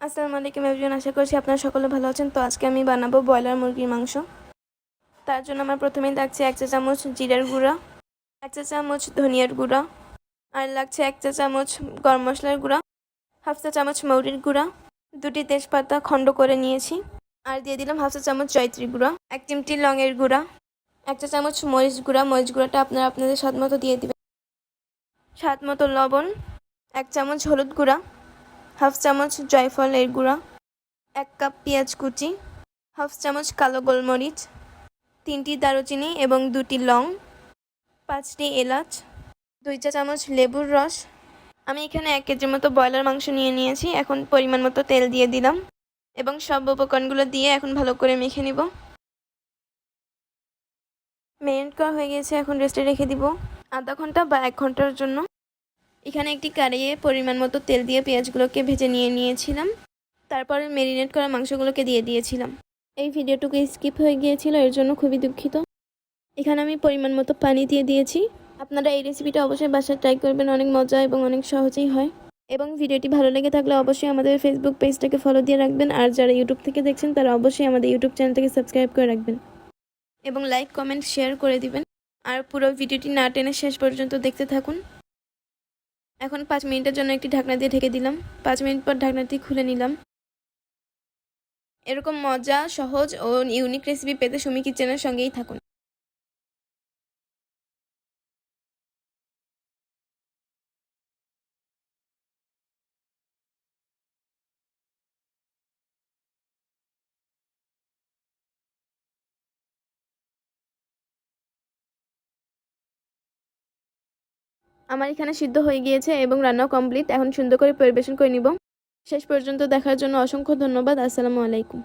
আসসালামু আলাইকুম এভরিওয়ান, আশা করছি আপনারা সকলে ভালো আছেন। তো আজকে আমি বানাবো ব্রয়লার মুরগির মাংস। তার জন্য আমার প্রথমেই লাগছে 1 চা চামচ জিরার গুঁড়া, 1 চা চামচ ধনিয়ার গুঁড়া, আর লাগছে 1 চা চামচ গরম মশলার গুঁড়া, হাফ চা চামচ মৌরির গুঁড়া, 2টি তেজপাতা খণ্ড করে নিয়েছি, আর দিয়ে দিলাম হাফ চা চামচ জয়ত্রী গুঁড়া, 1 চিমটি লংয়ের গুঁড়া, 1 চা চামচ মরিচ গুঁড়া। মরিচ গুঁড়াটা আপনারা আপনাদের স্বাদ মতো দিয়ে দিবেন, স্বাদ মতো লবণ, 1 চামচ হলুদ গুঁড়া, হাফ চামচ জয়ফলের গুঁড়া, 1 কাপ পেঁয়াজ কুচি, হাফ চামচ কালো গোলমরিচ, 3টি দারুচিনি এবং 2টি লং, 5টি এলাচ, 2 চা চামচ লেবুর রস। আমি এখানে 1 কেজির মতো ব্রয়লার মাংস নিয়ে নিয়েছি। এখন পরিমাণ মতো তেল দিয়ে দিলাম এবং সব উপকরণগুলো দিয়ে এখন ভালো করে মেখে নিব। ম্যারিনেট করা হয়ে গেছে, এখন রেস্টে রেখে দিব আধা ঘন্টা বা 1 ঘন্টার জন্য। এখানে একটি কড়াইয়ে পরিমাণ মতো তেল দিয়ে পেঁয়াজগুলোকে ভেজে নিয়েছিলাম, তারপরে ম্যারিনেট করা মাংসগুলোকে দিয়ে দিয়েছিলাম। এই ভিডিওটুকু স্কিপ হয়ে গিয়েছিল, এর জন্য খুবই দুঃখিত। এখানে আমি পরিমাণ মতো পানি দিয়ে দিয়েছি। আপনারা এই রেসিপিটা অবশ্যই বাসায় ট্রাই করবেন, অনেক মজা এবং অনেক সহজেই হয়। এবং ভিডিওটি ভালো লেগে থাকলে অবশ্যই আমাদের ফেসবুক পেজটাকে ফলো দিয়ে রাখবেন, আর যারা ইউটিউব থেকে দেখছেন তারা অবশ্যই আমাদের ইউটিউব চ্যানেলটাকে সাবস্ক্রাইব করে রাখবেন এবং লাইক কমেন্ট শেয়ার করে দিবেন। আর পুরো ভিডিওটি না টেনে শেষ পর্যন্ত দেখতে থাকুন। এখন 5 মিনিটের জন্য একটি ঢাকনা দিয়ে ঢেকে দিলাম। 5 মিনিট পর ঢাকনাটি খুলে নিলাম। এরকম মজা, সহজ ও ইউনিক রেসিপি পেতে সুমি কিচেনের সঙ্গেই থাকুন। আমার এখানে সিদ্ধ হয়ে গিয়েছে এবং রান্নাও কমপ্লিট। এখন সুন্দর করে পরিবেশন করে নিব। শেষ পর্যন্ত দেখার জন্য অসংখ্য ধন্যবাদ। আসসালামু আলাইকুম।